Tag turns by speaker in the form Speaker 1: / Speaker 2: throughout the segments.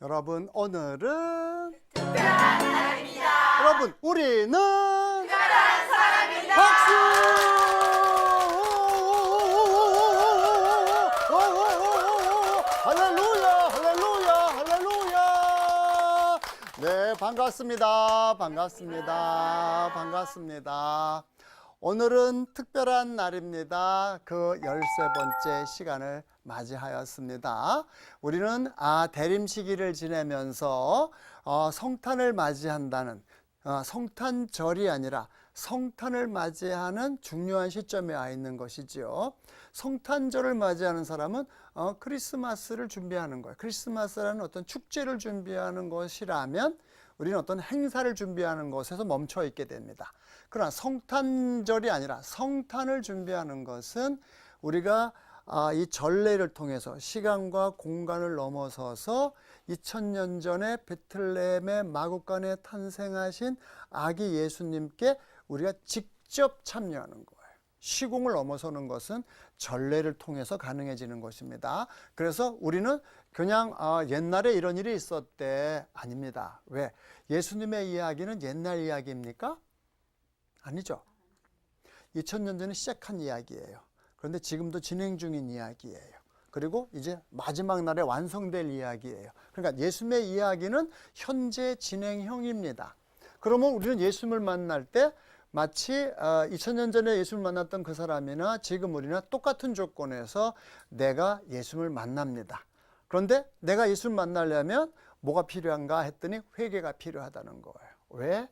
Speaker 1: 여러분, 오늘은
Speaker 2: 특별한 날입니다.
Speaker 1: 여러분, 우리는
Speaker 2: 특별한 사람입니다.
Speaker 1: 박수! 할렐루야, 할렐루야, 할렐루야. 네, 반갑습니다. 반갑습니다. 반갑습니다. 오늘은 특별한 날입니다. 그 13번째 시간을 맞이하였습니다. 우리는 대림 시기를 지내면서 성탄을 맞이한다는 성탄절이 아니라 성탄을 맞이하는 중요한 시점에 와 있는 것이지요. 성탄절을 맞이하는 사람은 크리스마스를 준비하는 거예요. 크리스마스라는 어떤 축제를 준비하는 것이라면 우리는 어떤 행사를 준비하는 것에서 멈춰 있게 됩니다. 그러나 성탄절이 아니라 성탄을 준비하는 것은 우리가 이 전례를 통해서 시간과 공간을 넘어서서 2000년 전에 베틀레헴의 마구간에 탄생하신 아기 예수님께 우리가 직접 참여하는 거예요. 시공을 넘어서는 것은 전례를 통해서 가능해지는 것입니다. 그래서 우리는 그냥 옛날에 이런 일이 있었대, 아닙니다. 왜? 예수님의 이야기는 옛날 이야기입니까? 아니죠. 2000년 전에 시작한 이야기예요. 그런데 지금도 진행 중인 이야기예요. 그리고 이제 마지막 날에 완성될 이야기예요. 그러니까 예수님의 이야기는 현재 진행형입니다. 그러면 우리는 예수님을 만날 때 마치 2000년 전에 예수님을 만났던 그 사람이나 지금 우리나 똑같은 조건에서 내가 예수님을 만납니다. 그런데 내가 예수님을 만나려면 뭐가 필요한가 했더니 회개가 필요하다는 거예요. 왜?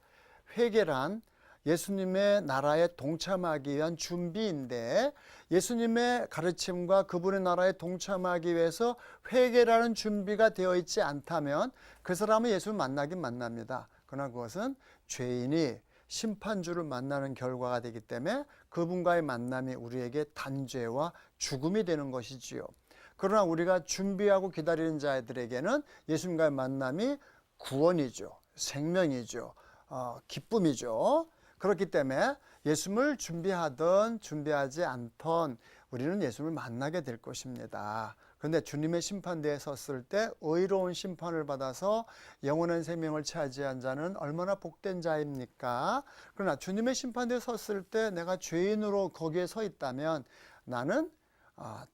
Speaker 1: 회개란 예수님의 나라에 동참하기 위한 준비인데 예수님의 가르침과 그분의 나라에 동참하기 위해서 회개라는 준비가 되어 있지 않다면 그 사람은 예수를 만나긴 만납니다. 그러나 그것은 죄인이 심판주를 만나는 결과가 되기 때문에 그분과의 만남이 우리에게 단죄와 죽음이 되는 것이지요. 그러나 우리가 준비하고 기다리는 자들에게는 예수님과의 만남이 구원이죠. 생명이죠. 기쁨이죠. 그렇기 때문에 예수님을 준비하든 준비하지 않던 우리는 예수님을 만나게 될 것입니다. 그런데 주님의 심판대에 섰을 때 의로운 심판을 받아서 영원한 생명을 차지한 자는 얼마나 복된 자입니까? 그러나 주님의 심판대에 섰을 때 내가 죄인으로 거기에 서 있다면 나는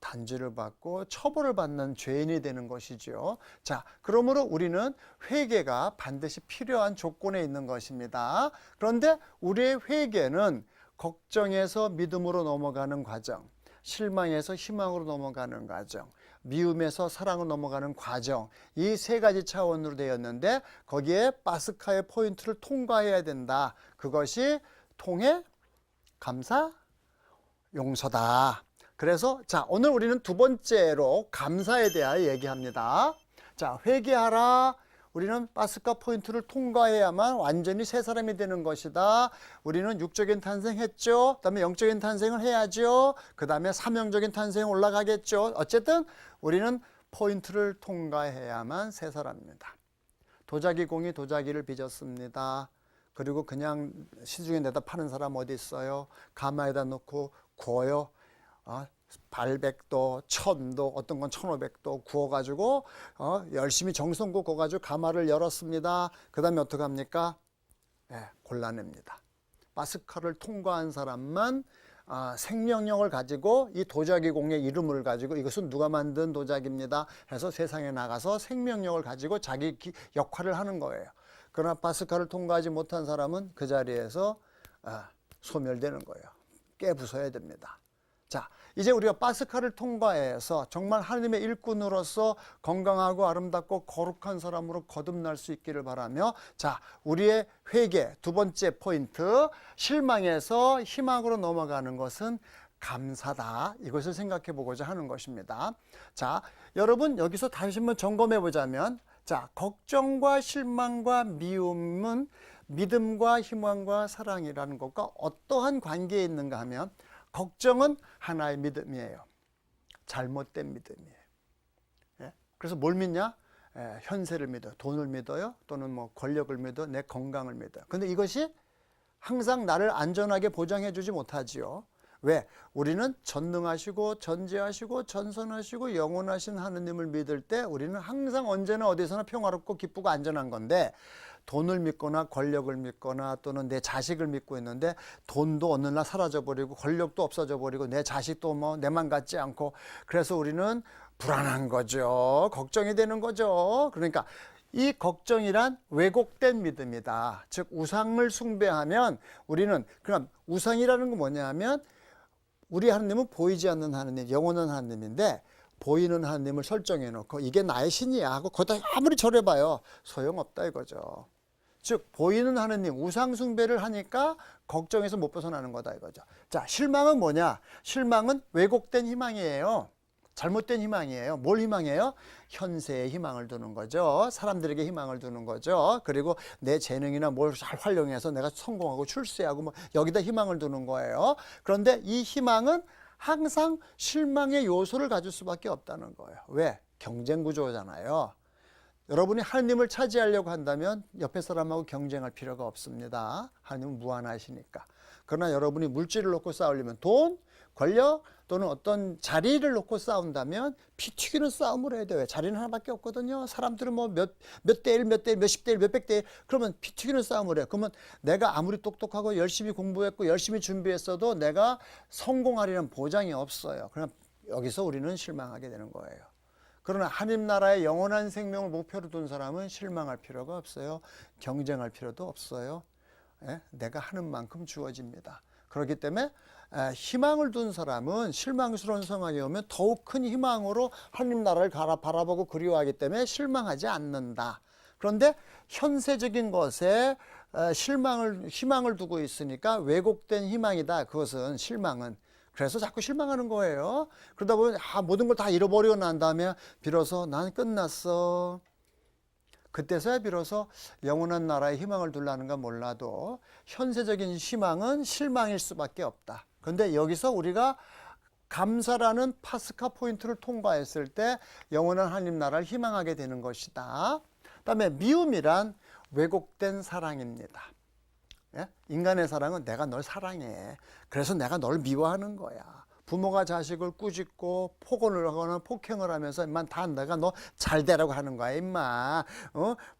Speaker 1: 단죄를 받고 처벌을 받는 죄인이 되는 것이죠. 자, 그러므로 우리는 회개가 반드시 필요한 조건에 있는 것입니다. 그런데 우리의 회개는 걱정에서 믿음으로 넘어가는 과정, 실망에서 희망으로 넘어가는 과정, 미움에서 사랑으로 넘어가는 과정, 이 세 가지 차원으로 되었는데 거기에 파스카의 포인트를 통과해야 된다. 그것이 통해, 감사, 용서다. 그래서 오늘 우리는 두 번째로 감사에 대하여 얘기합니다. 회개하라. 우리는 파스카 포인트를 통과해야만 완전히 새 사람이 되는 것이다. 우리는 육적인 탄생했죠. 그다음에 영적인 탄생을 해야죠. 그다음에 사명적인 탄생에 올라가겠죠. 어쨌든 우리는 포인트를 통과해야만 새 사람입니다. 도자기 공이 도자기를 빚었습니다. 그리고 그냥 시중에 내다 파는 사람 어디 있어요? 가마에다 넣고 구워요. 발백도, 천도, 어떤 건 1500도 구워가지고 열심히 정성껏 구워가지고 가마를 열었습니다. 그 다음에 어떻게 합니까? 골라냅니다. 파스카를 통과한 사람만 생명력을 가지고 이 도자기 공의 이름을 가지고 이것은 누가 만든 도자기입니다 해서 세상에 나가서 생명력을 가지고 자기 역할을 하는 거예요. 그러나 파스카를 통과하지 못한 사람은 그 자리에서 소멸되는 거예요. 깨부숴야 됩니다. 이제 우리가 파스카를 통과해서 정말 하나님의 일꾼으로서 건강하고 아름답고 거룩한 사람으로 거듭날 수 있기를 바라며 우리의 회개 두 번째 포인트, 실망에서 희망으로 넘어가는 것은 감사다. 이것을 생각해 보고자 하는 것입니다. 여러분 여기서 다시 한번 점검해 보자면 걱정과 실망과 미움은 믿음과 희망과 사랑이라는 것과 어떠한 관계에 있는가 하면 걱정은 하나의 믿음이에요. 잘못된 믿음이에요. 그래서 뭘 믿냐? 현세를 믿어요. 돈을 믿어요. 또는 권력을 믿어, 내 건강을 믿어요. 그런데 이것이 항상 나를 안전하게 보장해 주지 못하지요. 왜? 우리는 전능하시고 전지하시고 전선하시고 영원하신 하느님을 믿을 때 우리는 항상 언제나 어디서나 평화롭고 기쁘고 안전한 건데, 돈을 믿거나 권력을 믿거나 또는 내 자식을 믿고 있는데 돈도 어느 날 사라져 버리고 권력도 없어져 버리고 내 자식도 뭐 내 맘 같지 않고, 그래서 우리는 불안한 거죠. 걱정이 되는 거죠. 그러니까 이 걱정이란 왜곡된 믿음이다. 즉 우상을 숭배하면 우리는, 그럼 우상이라는 건 뭐냐면 우리 하느님은 보이지 않는 하느님, 영원한 하느님인데 보이는 하느님을 설정해 놓고 이게 나의 신이야 하고 거기다 아무리 절해봐요 소용없다 이거죠. 즉 보이는 하느님 우상 숭배를 하니까 걱정에서 못 벗어나는 거다 이거죠. 자, 실망은 뭐냐? 실망은 왜곡된 희망이에요. 잘못된 희망이에요. 뭘 희망해요? 현세에 희망을 두는 거죠. 사람들에게 희망을 두는 거죠. 그리고 내 재능이나 뭘 잘 활용해서 내가 성공하고 출세하고 뭐 여기다 희망을 두는 거예요. 그런데 이 희망은 항상 실망의 요소를 가질 수밖에 없다는 거예요. 왜? 경쟁 구조잖아요. 여러분이 하느님을 차지하려고 한다면 옆에 사람하고 경쟁할 필요가 없습니다. 하느님은 무한하시니까. 그러나 여러분이 물질을 놓고 싸우려면 돈, 권력 또는 어떤 자리를 놓고 싸운다면 피 튀기는 싸움을 해야 돼요. 자리는 하나밖에 없거든요. 사람들은 뭐 몇 대 일, 몇 대 일, 몇십 대 일, 몇백 대 일, 그러면 피 튀기는 싸움을 해요. 그러면 내가 아무리 똑똑하고 열심히 공부했고 열심히 준비했어도 내가 성공하리는 보장이 없어요. 그럼 여기서 우리는 실망하게 되는 거예요. 그러나 하나님 나라의 영원한 생명을 목표로 둔 사람은 실망할 필요가 없어요. 경쟁할 필요도 없어요. 내가 하는 만큼 주어집니다. 그렇기 때문에 희망을 둔 사람은 실망스러운 상황이 오면 더욱 큰 희망으로 하나님 나라를 바라보고 그리워하기 때문에 실망하지 않는다. 그런데 현세적인 것에 희망을 두고 있으니까 왜곡된 희망이다. 그것은 실망은. 그래서 자꾸 실망하는 거예요. 그러다 보면 모든 걸 다 잃어버리고 난 다음에 비로소 난 끝났어. 그때서야 비로소 영원한 나라에 희망을 둘라는가 몰라도 현세적인 희망은 실망일 수밖에 없다. 그런데 여기서 우리가 감사라는 파스카 포인트를 통과했을 때 영원한 하나님 나라를 희망하게 되는 것이다. 그다음에 미움이란 왜곡된 사랑입니다. 인간의 사랑은 내가 널 사랑해. 그래서 내가 널 미워하는 거야. 부모가 자식을 꾸짖고 폭언을 하거나 폭행을 하면서 임마 다 내가 너 잘 되라고 하는 거야 임마.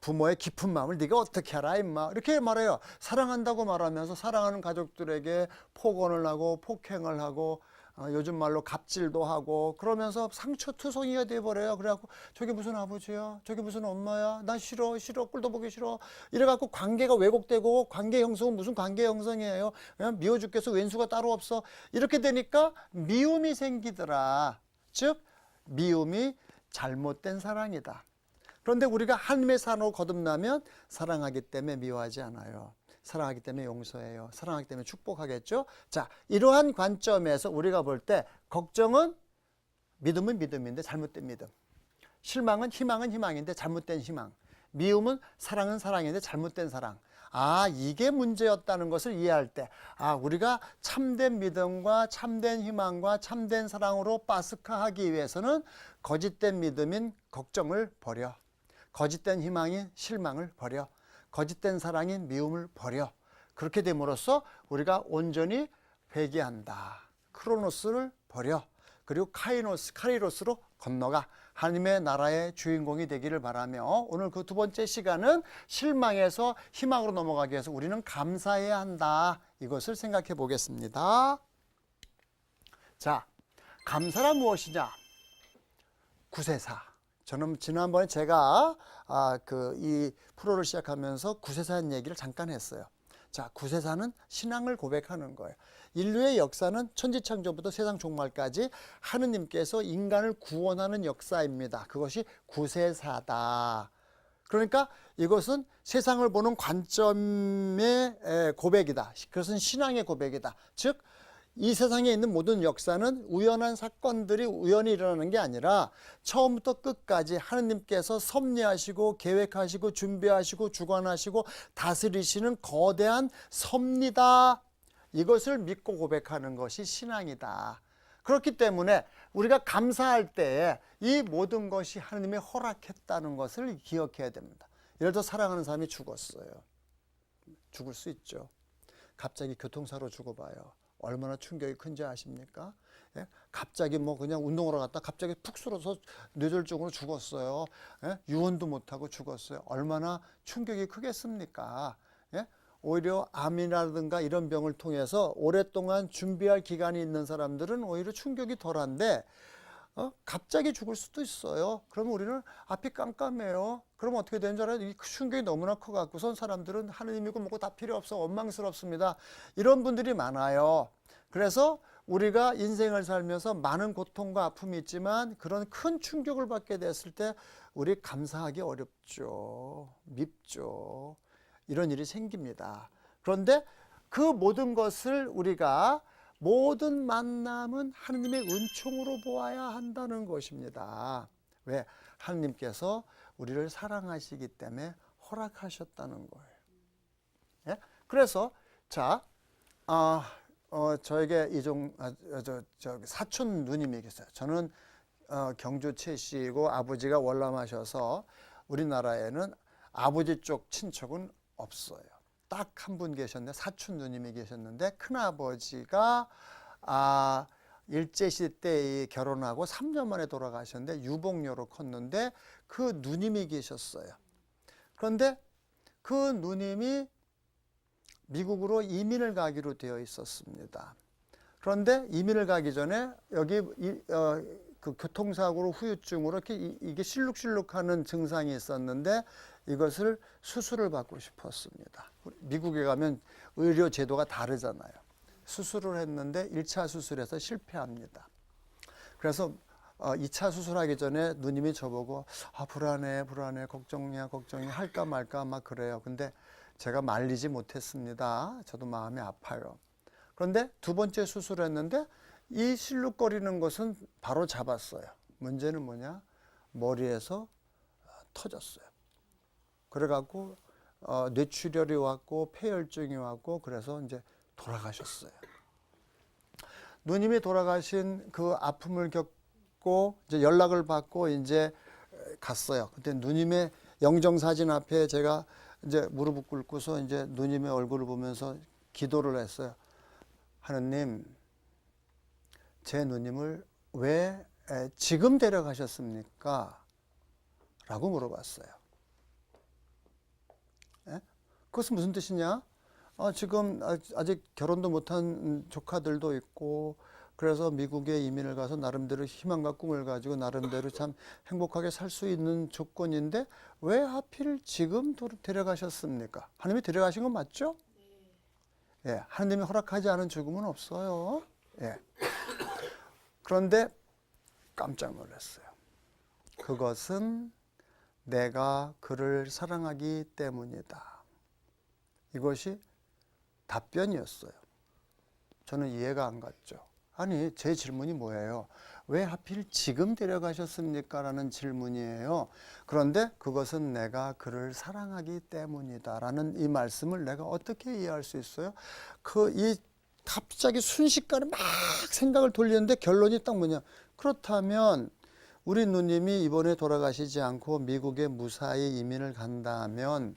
Speaker 1: 부모의 깊은 마음을 네가 어떻게 알아 임마. 이렇게 말해요. 사랑한다고 말하면서 사랑하는 가족들에게 폭언을 하고 폭행을 하고 요즘 말로 갑질도 하고 그러면서 상처투성이가 돼버려요. 그래갖고 저게 무슨 아버지야, 저게 무슨 엄마야, 나 싫어 꼴도 보기 싫어 이래갖고 관계가 왜곡되고 관계 형성은 무슨 관계 형성이에요. 그냥 미워 죽겠어, 왼수가 따로 없어. 이렇게 되니까 미움이 생기더라. 즉 미움이 잘못된 사랑이다. 그런데 우리가 하나님의 사랑으로 거듭나면 사랑하기 때문에 미워하지 않아요. 사랑하기 때문에 용서해요. 사랑하기 때문에 축복하겠죠. 자, 이러한 관점에서 우리가 볼 때 걱정은 믿음은 믿음인데 잘못된 믿음, 실망은 희망은 희망인데 잘못된 희망, 미움은 사랑은 사랑인데 잘못된 사랑. 이게 문제였다는 것을 이해할 때 우리가 참된 믿음과 참된 희망과 참된 사랑으로 파스카하기 위해서는 거짓된 믿음인 걱정을 버려, 거짓된 희망인 실망을 버려, 거짓된 사랑인 미움을 버려. 그렇게 됨으로써 우리가 온전히 회개한다. 크로노스를 버려. 그리고 카이로스로 건너가 하나님의 나라의 주인공이 되기를 바라며, 오늘 그 두 번째 시간은 실망에서 희망으로 넘어가기 위해서 우리는 감사해야 한다. 이것을 생각해 보겠습니다. 자, 감사란 무엇이냐? 구세사. 저는 지난번에 제가 이 프로를 시작하면서 구세사의 얘기를 잠깐 했어요. 자, 구세사는 신앙을 고백하는 거예요. 인류의 역사는 천지창조부터 세상 종말까지 하느님께서 인간을 구원하는 역사입니다. 그것이 구세사다. 그러니까 이것은 세상을 보는 관점의 고백이다. 그것은 신앙의 고백이다. 즉 이 세상에 있는 모든 역사는 우연한 사건들이 우연히 일어나는 게 아니라 처음부터 끝까지 하느님께서 섭리하시고 계획하시고 준비하시고 주관하시고 다스리시는 거대한 섭리다. 이것을 믿고 고백하는 것이 신앙이다. 그렇기 때문에 우리가 감사할 때에 이 모든 것이 하느님의 허락했다는 것을 기억해야 됩니다. 예를 들어 사랑하는 사람이 죽었어요. 죽을 수 있죠. 갑자기 교통사로 죽어봐요. 얼마나 충격이 큰지 아십니까? 예? 갑자기 뭐 그냥 운동하러 갔다 갑자기 푹 쓰러서 뇌졸중으로 죽었어요. 예? 유언도 못하고 죽었어요. 얼마나 충격이 크겠습니까? 예? 오히려 암이라든가 이런 병을 통해서 오랫동안 준비할 기간이 있는 사람들은 오히려 충격이 덜한데 갑자기 죽을 수도 있어요. 그러면 우리는 앞이 깜깜해요. 그러면 어떻게 되는 줄 알아요? 이 충격이 너무나 커갖고선 사람들은 하느님이고 뭐고 다 필요 없어 원망스럽습니다. 이런 분들이 많아요. 그래서 우리가 인생을 살면서 많은 고통과 아픔이 있지만 그런 큰 충격을 받게 됐을 때 우리 감사하기 어렵죠. 밉죠. 이런 일이 생깁니다. 그런데 그 모든 것을 우리가 모든 만남은 하느님의 은총으로 보아야 한다는 것입니다. 왜? 하느님께서 우리를 사랑하시기 때문에 허락하셨다는 거예요. 예? 그래서 자, 저에게 사촌 누님이 계세요. 저는 경주 최씨이고 아버지가 월남하셔서 우리나라에는 아버지 쪽 친척은 없어요. 딱 한 분 계셨는데 사촌 누님이 계셨는데 큰아버지가 일제시대 때 결혼하고 3년 만에 돌아가셨는데 유복녀로 컸는데 그 누님이 계셨어요. 그런데 그 누님이 미국으로 이민을 가기로 되어 있었습니다. 그런데 이민을 가기 전에 여기 그 교통사고로 후유증으로 이렇게 이게 실룩실룩하는 증상이 있었는데 이것을 수술을 받고 싶었습니다. 미국에 가면 의료 제도가 다르잖아요. 수술을 했는데 1차 수술에서 실패합니다. 그래서 2차 수술하기 전에 누님이 저보고 불안해 걱정이야 할까 말까 막 그래요. 근데 제가 말리지 못했습니다. 저도 마음이 아파요. 그런데 두 번째 수술을 했는데 이 실룩거리는 것은 바로 잡았어요. 문제는 뭐냐? 머리에서 터졌어요. 그래갖고 뇌출혈이 왔고 폐혈증이 왔고 그래서 이제 돌아가셨어요. 누님이 돌아가신 그 아픔을 겪고 이제 연락을 받고 이제 갔어요. 그때 누님의 영정사진 앞에 제가 이제 무릎을 꿇고서 이제 누님의 얼굴을 보면서 기도를 했어요. 하느님, 제 누님을 왜 지금 데려가셨습니까? 라고 물어봤어요. 예? 그것은 무슨 뜻이냐? 지금 아직 결혼도 못한 조카들도 있고 그래서 미국에 이민을 가서 나름대로 희망과 꿈을 가지고 나름대로 참 행복하게 살 수 있는 조건인데 왜 하필 지금 데려가셨습니까? 하나님이 데려가신 건 맞죠? 예, 하나님이 허락하지 않은 죽음은 없어요. 예. 그런데 깜짝 놀랐어요. 그것은 내가 그를 사랑하기 때문이다. 이것이 답변이었어요. 저는 이해가 안 갔죠. 아니, 제 질문이 뭐예요? 왜 하필 지금 데려가셨습니까? 라는 질문이에요. 그런데 그것은 내가 그를 사랑하기 때문이다. 라는 이 말씀을 내가 어떻게 이해할 수 있어요? 갑자기 순식간에 막 생각을 돌리는데 결론이 딱 뭐냐? 그렇다면 우리 누님이 이번에 돌아가시지 않고 미국에 무사히 이민을 간다면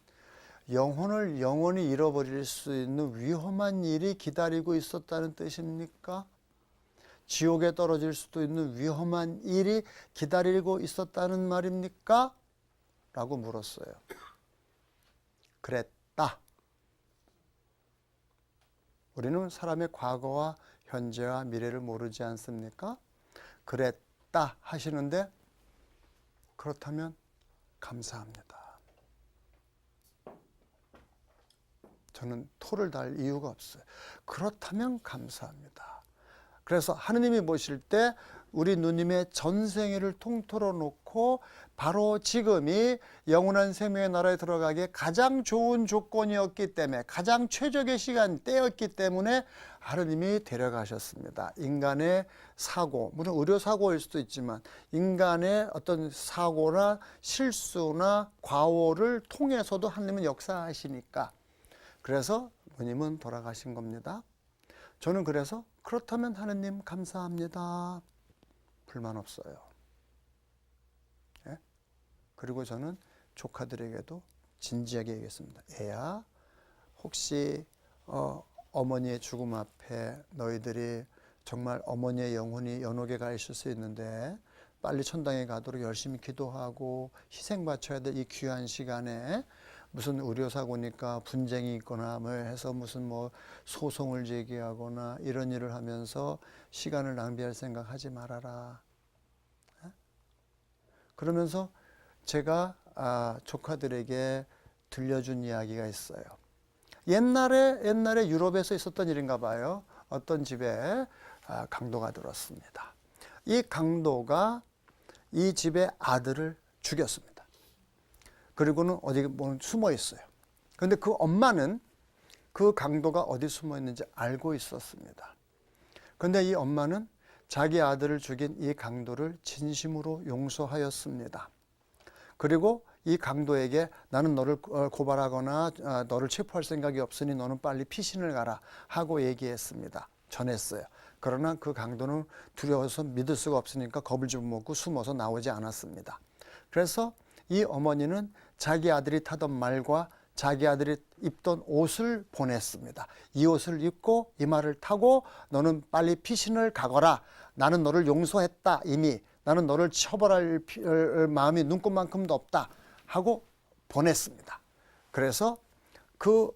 Speaker 1: 영혼을 영원히 잃어버릴 수 있는 위험한 일이 기다리고 있었다는 뜻입니까? 지옥에 떨어질 수도 있는 위험한 일이 기다리고 있었다는 말입니까? 라고 물었어요. 그랬다. 우리는 사람의 과거와 현재와 미래를 모르지 않습니까? 그랬다 하시는데 그렇다면 감사합니다. 저는 토를 달 이유가 없어요. 그렇다면 감사합니다. 그래서 하느님이 보실 때 우리 누님의 전생애를 통틀어 놓고 바로 지금이 영원한 생명의 나라에 들어가기에 가장 좋은 조건이었기 때문에 가장 최적의 시간 때였기 때문에 하느님이 데려가셨습니다. 인간의 사고, 물론 의료사고일 수도 있지만 인간의 어떤 사고나 실수나 과오를 통해서도 하느님은 역사하시니까 그래서 누님은 돌아가신 겁니다. 저는 그래서 그렇다면 하느님 감사합니다. 불만 없어요. 예? 그리고 저는 조카들에게도 진지하게 얘기했습니다. 애야, 혹시 어머니의 죽음 앞에 너희들이 정말 어머니의 영혼이 연옥에 가 있을 수 있는데 빨리 천당에 가도록 열심히 기도하고 희생 바쳐야 될 이 귀한 시간에 무슨 의료사고니까 분쟁이 있거나 뭐 해서 무슨 뭐 소송을 제기하거나 이런 일을 하면서 시간을 낭비할 생각 하지 말아라. 그러면서 제가 조카들에게 들려준 이야기가 있어요. 옛날에 유럽에서 있었던 일인가 봐요. 어떤 집에 강도가 들었습니다. 이 강도가 이 집의 아들을 죽였습니다. 그리고는 어디 숨어 있어요. 그런데 그 엄마는 그 강도가 어디 숨어 있는지 알고 있었습니다. 그런데 이 엄마는 자기 아들을 죽인 이 강도를 진심으로 용서하였습니다. 그리고 이 강도에게 나는 너를 고발하거나 너를 체포할 생각이 없으니 너는 빨리 피신을 가라 하고 얘기했습니다. 전했어요. 그러나 그 강도는 두려워서 믿을 수가 없으니까 겁을 집어먹고 숨어서 나오지 않았습니다. 그래서 이 어머니는 자기 아들이 타던 말과 자기 아들이 입던 옷을 보냈습니다. 이 옷을 입고 이 말을 타고 너는 빨리 피신을 가거라. 나는 너를 용서했다. 이미 나는 너를 처벌할 마음이 눈꼽만큼도 없다 하고 보냈습니다. 그래서 그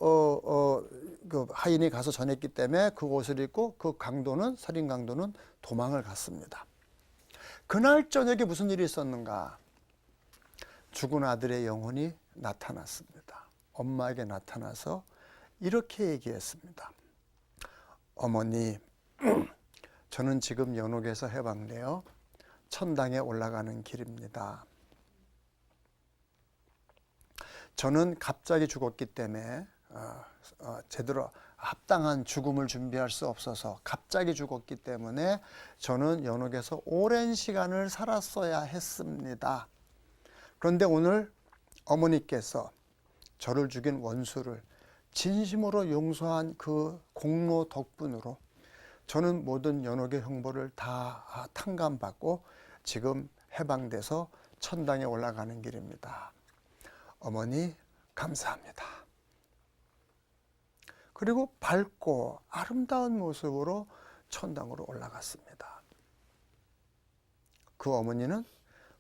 Speaker 1: 하인이 가서 전했기 때문에 그 옷을 입고 그 살인 강도는 도망을 갔습니다. 그날 저녁에 무슨 일이 있었는가? 죽은 아들의 영혼이 나타났습니다. 엄마에게 나타나서 이렇게 얘기했습니다. 어머니, 저는 지금 연옥에서 해방되어 천당에 올라가는 길입니다. 저는 갑자기 죽었기 때문에 제대로 합당한 죽음을 준비할 수 없어서 갑자기 죽었기 때문에 저는 연옥에서 오랜 시간을 살았어야 했습니다. 그런데 오늘 어머니께서 저를 죽인 원수를 진심으로 용서한 그 공로 덕분으로 저는 모든 연옥의 형벌을 다 탕감받고 지금 해방돼서 천당에 올라가는 길입니다. 어머니 감사합니다. 그리고 밝고 아름다운 모습으로 천당으로 올라갔습니다. 그 어머니는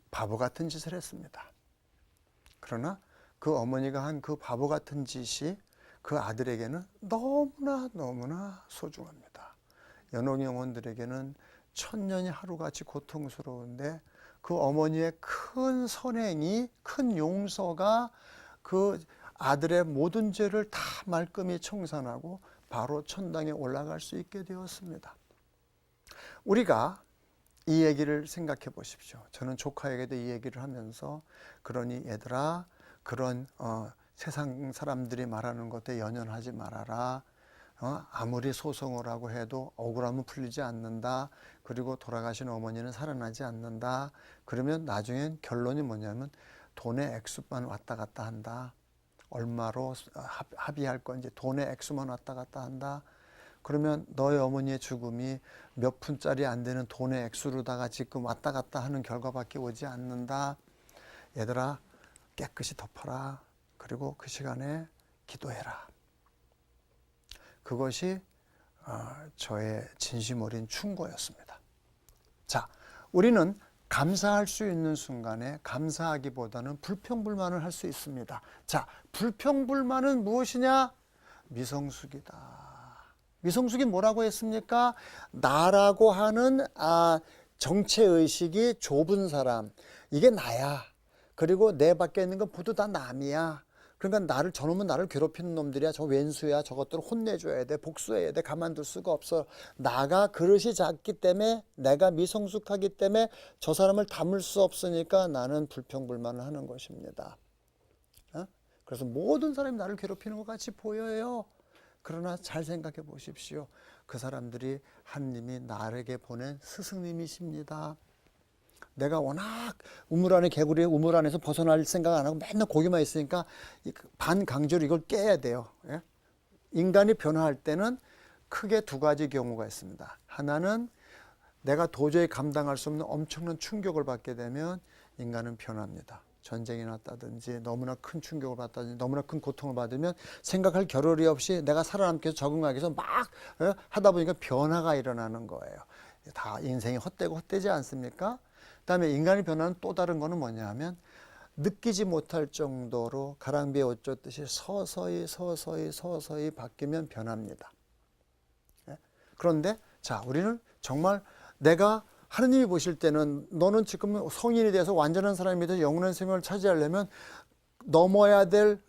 Speaker 1: 바보 같은 짓을 했습니다. 그러나 그 어머니가 한 그 바보 같은 짓이 그 아들에게는 너무나 소중합니다. 연옥 영혼들에게는 천년이 하루같이 고통스러운데 그 어머니의 큰 선행이, 큰 용서가 그 아들의 모든 죄를 다 말끔히 청산하고 바로 천당에 올라갈 수 있게 되었습니다. 우리가 이 얘기를 생각해 보십시오. 저는 조카에게도 이 얘기를 하면서 그러니 얘들아, 그런 세상 사람들이 말하는 것에 연연하지 말아라. 아무리 소송을 하고 해도 억울함은 풀리지 않는다. 그리고 돌아가신 어머니는 살아나지 않는다. 그러면 나중엔 결론이 뭐냐면 돈의 액수만 왔다 갔다 한다. 얼마로 합의할 건지 돈의 액수만 왔다 갔다 한다. 그러면 너의 어머니의 죽음이 몇 푼짜리 안 되는 돈의 액수로다가 지금 왔다 갔다 하는 결과밖에 오지 않는다. 얘들아, 깨끗이 덮어라. 그리고 그 시간에 기도해라. 그것이 저의 진심 어린 충고였습니다. 자, 우리는 감사할 수 있는 순간에 감사하기보다는 불평불만을 할 수 있습니다. 자, 불평불만은 무엇이냐? 미성숙이다. 미성숙이 뭐라고 했습니까? 나라고 하는 정체의식이 좁은 사람, 이게 나야. 그리고 내 밖에 있는 건 모두 다 남이야. 그러니까 저놈은 나를 괴롭히는 놈들이야. 저 왼수야. 저것들을 혼내줘야 돼. 복수해야 돼. 가만둘 수가 없어. 나가 그릇이 작기 때문에, 내가 미성숙하기 때문에 저 사람을 담을 수 없으니까 나는 불평불만을 하는 것입니다. 그래서 모든 사람이 나를 괴롭히는 것 같이 보여요. 그러나 잘 생각해 보십시오. 그 사람들이 하느님이 나에게 보낸 스승님이십니다. 내가 워낙 우물 안에 개구리에 우물 안에서 벗어날 생각 안 하고 맨날 거기만 있으니까 반강제로 이걸 깨야 돼요. 예? 인간이 변화할 때는 크게 두 가지 경우가 있습니다. 하나는 내가 도저히 감당할 수 없는 엄청난 충격을 받게 되면 인간은 변합니다. 전쟁이 났다든지 너무나 큰 충격을 받다든지 너무나 큰 고통을 받으면 생각할 겨를이 없이 내가 살아남기 위해서 적응하기 위해서 막 하다 보니까 변화가 일어나는 거예요. 다 인생이 헛되고 헛되지 않습니까? 그다음에 인간의 변화는 또 다른 거는 뭐냐 하면 느끼지 못할 정도로 가랑비에 옷 젖듯이 서서히 바뀌면 변합니다. 그런데 자, 우리는 정말 내가 하느님이 보실 때는 너는 지금 성인이 돼서 완전한 사람이 돼서 영원한 생명을 차지하려면 넘어야 될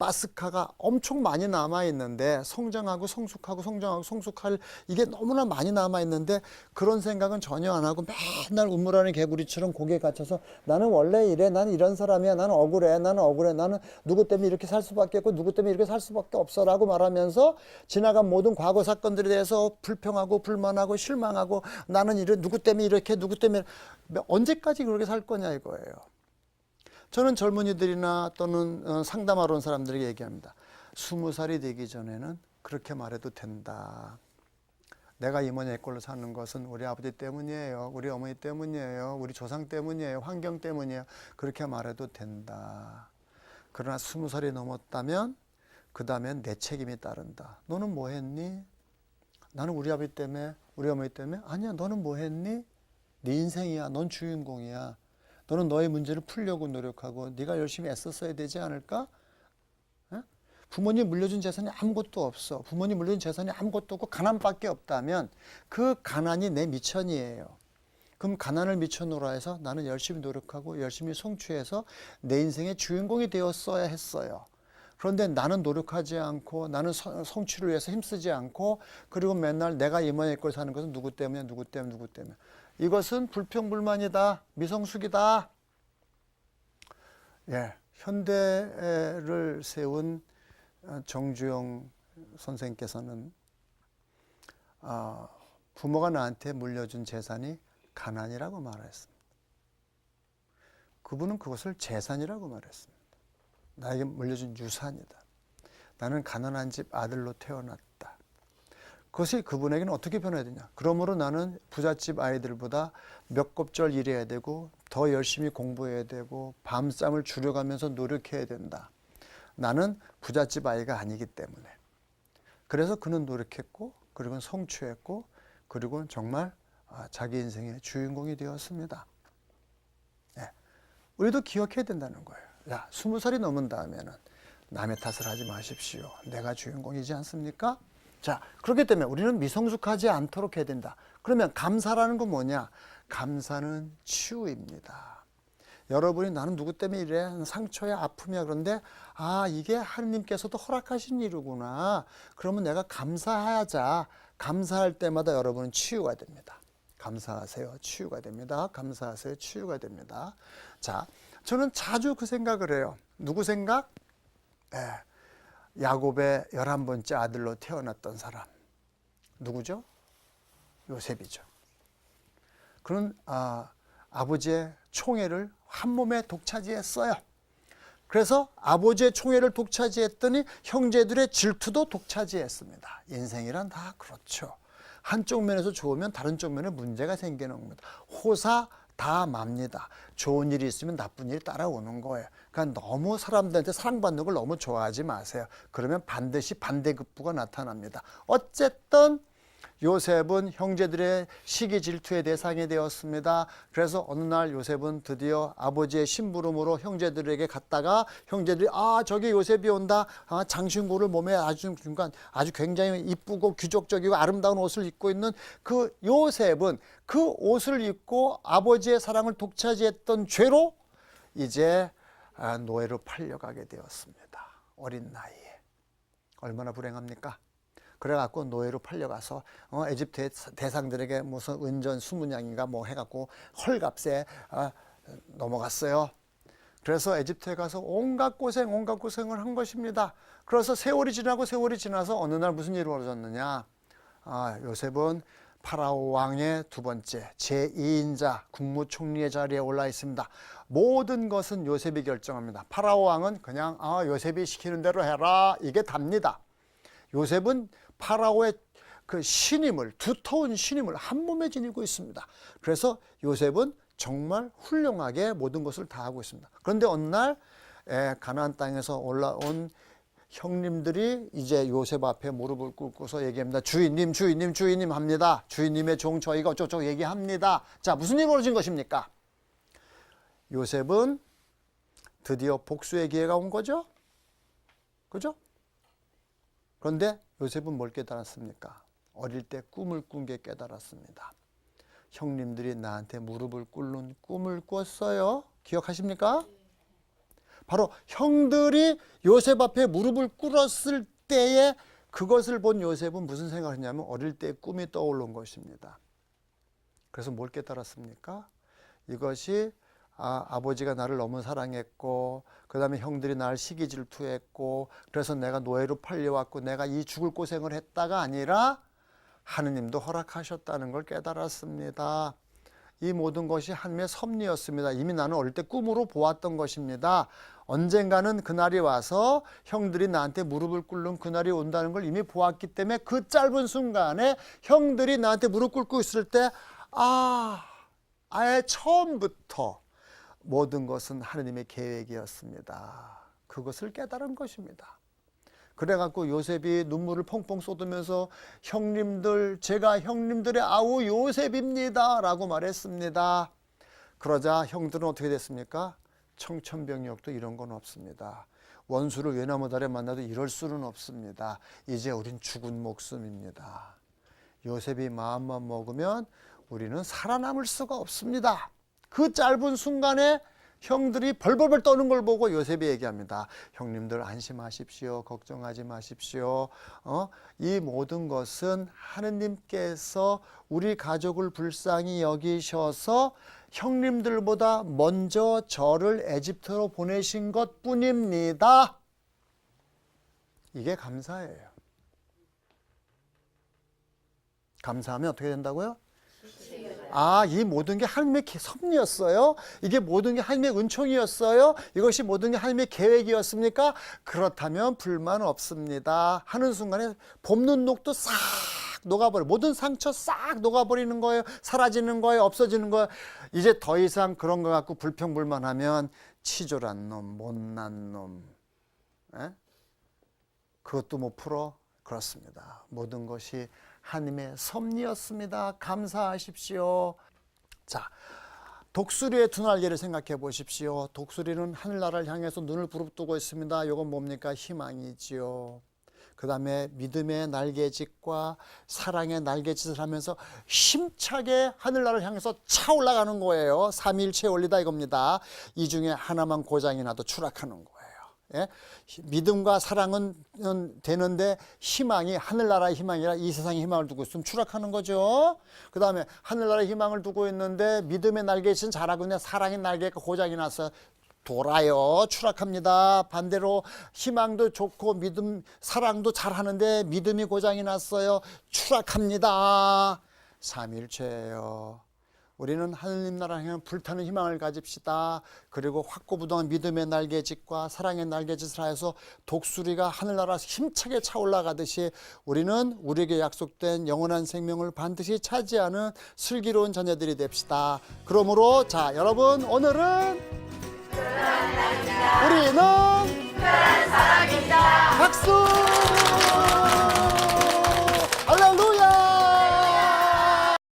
Speaker 1: 바스카가 엄청 많이 남아 있는데 성장하고 성숙할 이게 너무나 많이 남아 있는데 그런 생각은 전혀 안 하고 맨날 우물 안의 개구리처럼 고개에 갇혀서 나는 원래 이래, 나는 이런 사람이야, 나는 억울해, 나는 누구 때문에 이렇게 살 수밖에 없고 누구 때문에 이렇게 살 수밖에 없어라고 말하면서 지나간 모든 과거 사건들에 대해서 불평하고 불만하고 실망하고 나는 누구 때문에 이렇게 누구 때문에 언제까지 그렇게 살 거냐 이거예요. 저는 젊은이들이나 또는 상담하러 온 사람들에게 얘기합니다. 20살이 되기 전에는 그렇게 말해도 된다. 내가 이모니 애꼴로 사는 것은 우리 아버지 때문이에요. 우리 어머니 때문이에요. 우리 조상 때문이에요. 환경 때문이에요. 그렇게 말해도 된다. 그러나 20살이 넘었다면 그 다음엔 내 책임이 따른다. 너는 뭐 했니? 나는 우리 아버지 때문에 우리 어머니 때문에? 아니야, 너는 뭐 했니? 네 인생이야. 넌 주인공이야. 너는 너의 문제를 풀려고 노력하고 네가 열심히 애썼어야 되지 않을까? 부모님 물려준 재산이 아무것도 없어. 부모님 물려준 재산이 아무것도 없고 가난밖에 없다면 그 가난이 내 미천이에요. 그럼 가난을 미천으로 해서 나는 열심히 노력하고 열심히 성취해서 내 인생의 주인공이 되었어야 했어요. 그런데 나는 노력하지 않고 나는 성취를 위해서 힘쓰지 않고 그리고 맨날 내가 이 모양 꼴 사는 것은 누구 때문에 누구 때문에 누구 때문에 이것은 불평불만이다. 미성숙이다. 예, 현대를 세운 정주영 선생께서는 부모가 나한테 물려준 재산이 가난이라고 말했습니다. 그분은 그것을 재산이라고 말했습니다. 나에게 물려준 유산이다. 나는 가난한 집 아들로 태어났다. 그것이 그분에게는 어떻게 변해야 되냐. 그러므로 나는 부잣집 아이들보다 몇 곱절 일해야 되고 더 열심히 공부해야 되고 밤잠을 줄여가면서 노력해야 된다. 나는 부잣집 아이가 아니기 때문에. 그래서 그는 노력했고 그리고 성취했고 그리고 정말 자기 인생의 주인공이 되었습니다. 네. 우리도 기억해야 된다는 거예요. 야, 20살이 넘은 다음에는 남의 탓을 하지 마십시오. 내가 주인공이지 않습니까? 자, 그렇기 때문에 우리는 미성숙하지 않도록 해야 된다. 그러면 감사라는 건 뭐냐? 감사는 치유입니다. 여러분이 나는 누구 때문에 이래? 상처야, 아픔이야. 그런데 이게 하느님께서도 허락하신 일이구나. 그러면 내가 감사하자. 감사할 때마다 여러분은 치유가 됩니다. 감사하세요. 치유가 됩니다. 감사하세요. 치유가 됩니다. 자, 저는 자주 그 생각을 해요. 누구 생각? 야곱의 11번째 아들로 태어났던 사람. 누구죠? 요셉이죠. 그는 아버지의 총애를 한 몸에 독차지했어요. 그래서 아버지의 총애를 독차지했더니 형제들의 질투도 독차지했습니다. 인생이란 다 그렇죠. 한쪽 면에서 좋으면 다른 쪽 면에 문제가 생기는 겁니다. 호사 다 맙니다. 좋은 일이 있으면 나쁜 일이 따라오는 거예요. 그러니까 너무 사람들한테 사랑받는 걸 너무 좋아하지 마세요. 그러면 반드시 반대급부가 나타납니다. 어쨌든 요셉은 형제들의 시기 질투의 대상이 되었습니다. 그래서 어느 날 요셉은 드디어 아버지의 심부름으로 형제들에게 갔다가 형제들이 저기 요셉이 온다. 장신구를 몸에 아주 굉장히 이쁘고 귀족적이고 아름다운 옷을 입고 있는 그 요셉은 그 옷을 입고 아버지의 사랑을 독차지했던 죄로 이제 노예로 팔려가게 되었습니다. 어린 나이에. 얼마나 불행합니까? 그래갖고 노예로 팔려가서 에집트의 대상들에게 무슨 은전 20냥인가 뭐 해갖고 헐값에 넘어갔어요. 그래서 에집트에 가서 온갖 고생을 한 것입니다. 그래서 세월이 지나서 어느 날 무슨 일이 벌어졌느냐. 요셉은 파라오 왕의 두 번째 제2인자 국무총리의 자리에 올라 있습니다. 모든 것은 요셉이 결정합니다. 파라오 왕은 그냥 요셉이 시키는 대로 해라 이게 답니다. 요셉은 파라오의 그 신임을 두터운 신임을 한 몸에 지니고 있습니다. 그래서 요셉은 정말 훌륭하게 모든 것을 다 하고 있습니다. 그런데 어느 날 가나안 땅에서 올라온 형님들이 이제 요셉 앞에 무릎을 꿇고서 얘기합니다. 주인님, 주인님, 주인님 합니다. 주인님의 종 저희가 어쩌고 얘기합니다. 자, 무슨 일이 벌어진 것입니까? 요셉은 드디어 복수의 기회가 온 거죠. 그죠? 그런데 요셉은 뭘 깨달았습니까? 어릴 때 꿈을 꾼 게 깨달았습니다. 형님들이 나한테 무릎을 꿇는 꿈을 꿨어요. 기억하십니까? 바로 형들이 요셉 앞에 무릎을 꿇었을 때에 그것을 본 요셉은 무슨 생각을 했냐면 어릴 때 꿈이 떠오른 것입니다. 그래서 뭘 깨달았습니까? 이것이 아버지가 나를 너무 사랑했고 그 다음에 형들이 나를 시기 질투했고 그래서 내가 노예로 팔려왔고 내가 이 죽을 고생을 했다가 아니라 하느님도 허락하셨다는 걸 깨달았습니다. 이 모든 것이 하나님의 섭리였습니다. 이미 나는 어릴 때 꿈으로 보았던 것입니다. 언젠가는 그날이 와서 형들이 나한테 무릎을 꿇는 그날이 온다는 걸 이미 보았기 때문에 그 짧은 순간에 형들이 나한테 무릎 꿇고 있을 때 아예 처음부터 모든 것은 하느님의 계획이었습니다. 그것을 깨달은 것입니다. 그래갖고 요셉이 눈물을 펑펑 쏟으면서 형님들, 제가 형님들의 아우 요셉입니다 라고 말했습니다. 그러자 형들은 어떻게 됐습니까? 청천벽력도 이런 건 없습니다. 원수를 외나무 아래 만나도 이럴 수는 없습니다. 이제 우린 죽은 목숨입니다. 요셉이 마음만 먹으면 우리는 살아남을 수가 없습니다. 그 짧은 순간에 형들이 벌벌벌 떠는 걸 보고 요셉이 얘기합니다. 형님들 안심하십시오. 걱정하지 마십시오. 이 모든 것은 하느님께서 우리 가족을 불쌍히 여기셔서 형님들보다 먼저 저를 에집트로 보내신 것뿐입니다. 이게 감사예요. 감사하면 어떻게 된다고요? 이 모든 게 하나님의 섭리였어요? 이게 모든 게 하나님의 은총이었어요? 이것이 모든 게 하나님의 계획이었습니까? 그렇다면 불만 없습니다. 하는 순간에 봄눈 녹도 싹 녹아버려. 모든 상처 싹 녹아버리는 거예요. 사라지는 거예요. 없어지는 거예요. 이제 더 이상 그런 거 갖고 불평불만하면 치졸한 놈, 못난 놈, 그것도 못 풀어? 그렇습니다. 모든 것이 하나님의 섭리였습니다. 감사하십시오. 자, 독수리의 두 날개를 생각해 보십시오. 독수리는 하늘나라를 향해서 눈을 부릅뜨고 있습니다. 이건 뭡니까? 희망이지요. 그 다음에 믿음의 날개짓과 사랑의 날개짓을 하면서 힘차게 하늘나라를 향해서 차 올라가는 거예요. 삼위일체 원리다 이겁니다. 이 중에 하나만 고장이 나도 추락하는 거예요. 예? 믿음과 사랑은 되는데 희망이 하늘나라의 희망이라 이 세상의 희망을 두고 있으면 추락하는 거죠. 그 다음에 하늘나라의 희망을 두고 있는데 믿음의 날개짓은 잘하고 있는데 사랑의 날개가 고장이 나서 돌아요. 추락합니다. 반대로 희망도 좋고 믿음, 사랑도 잘하는데 믿음이 고장이 났어요. 추락합니다. 삼위일체예요. 우리는 하느님 나라를 향한 불타는 희망을 가집시다. 그리고 확고부동한 믿음의 날개짓과 사랑의 날개짓을 하여서 독수리가 하늘나라에서 힘차게 차올라가듯이 우리는 우리에게 약속된 영원한 생명을 반드시 차지하는 슬기로운 자녀들이 됩시다. 그러므로 자, 여러분 오늘은 우리는
Speaker 2: 특별한 사람입니다.
Speaker 1: 박수!